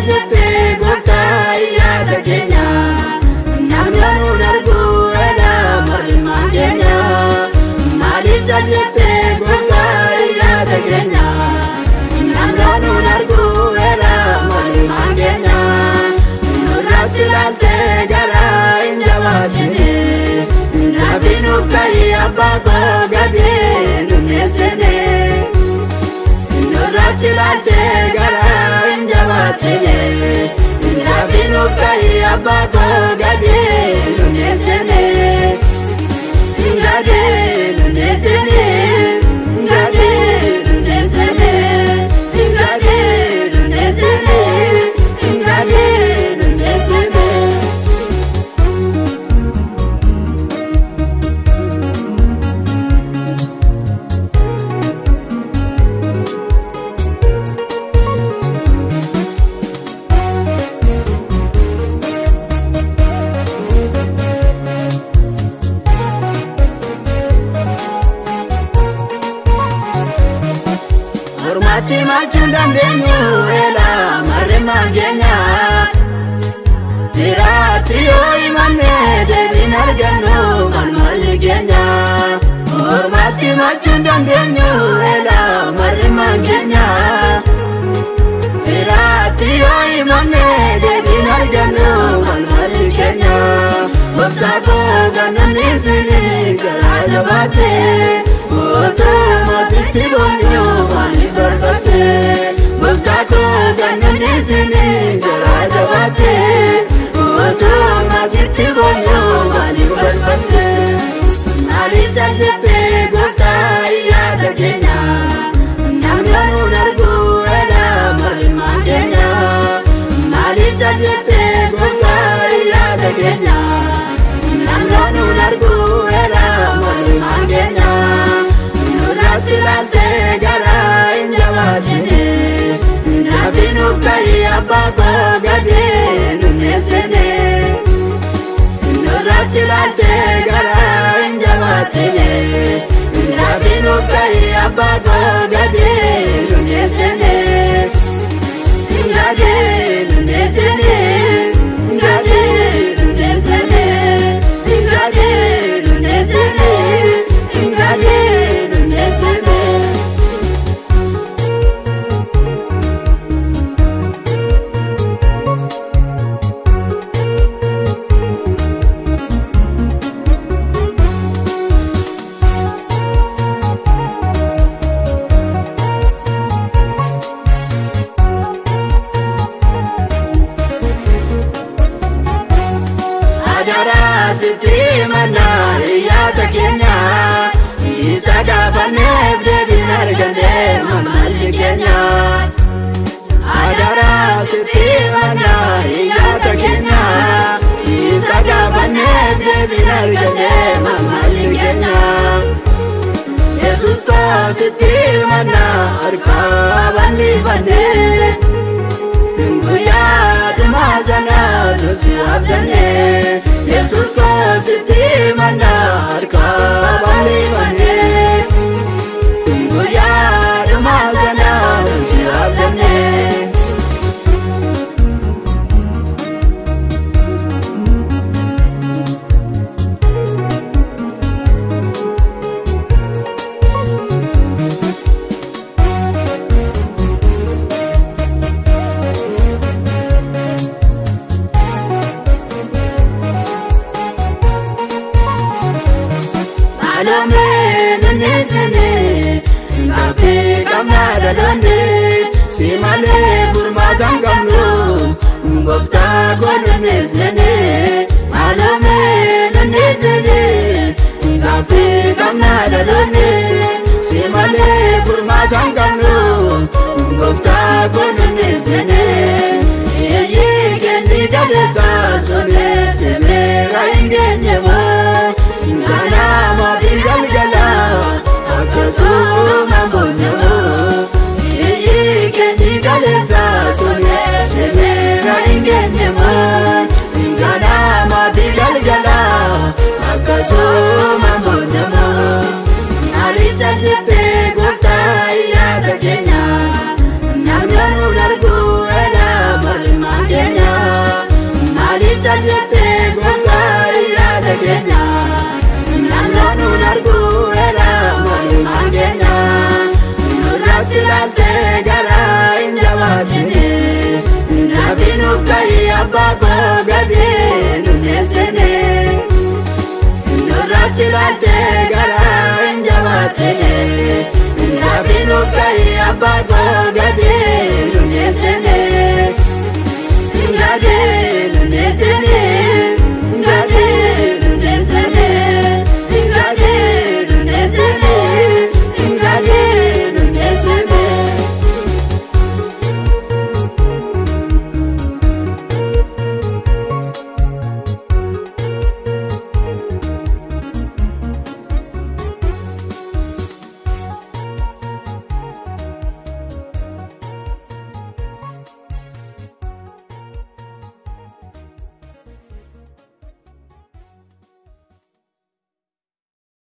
jette goofta yaada keenya namni nu argu ela marma keenya maaliif jette goofta yaada keenya namni nu argu ela marma keenya nurratti laalte gara injabaatine nabinuuf kai abbako gadi nunesene nurratti laalte gara injabaatine nabinuuf kai abbako gadi nunesene gadi nunesene gadi nunesene gadi nunesene gadi nunesene Hormati macun dandenyu ela marema genya Tirati oi manne devin argano malmal genya Hormati macun dandenyu ela marema genya Tirati oi manne devin argano malmal genya Wafta ko ganani sini garajabate Oto masiti bonyo mali barbate Wafta ko ganani sini garajabate Oto masiti bonyo mali barbate Mali jajete gofta yaada keenya namni nu argu ela marma keenya Mali jajete gofta yaada keenya namni nu argu ela marma keenya nurratti laalte gara injabaatine nabinuuf kai abbako gadi nunesene nurratti laalte gara injabaatine nabinuuf kai abbako gadi nunesene gadi nunesene gadi nunesene gadi nunesene gadi nunesene Siti mana yaada keenya isa gaafanneef deebiin arganne malli keenya Adara siti mana yaada keenya isa gaafanneef deebiin arganne malli keenya Yesus ko siti mana harka balli banne guyyaa dhumaa sana nusi abdanne Yesus ko siti mana harka balli banne guyyaa dhumaa sana nusi abdanne Alame nunesene ngafi kamna dalone simale furmatan kamno ngofta ko nunesene alame nunesene ngafi kamna dalone simale furmatan kamno ngofta ko nunesene yeyi kendi dalesa sone semera ingenyemo Ngana ma bigal gala akasuma bonyamo Iyi kendi galeza sonye semera ingenyemo Ngana ma bigal gala akasuma bonyamo Alita jete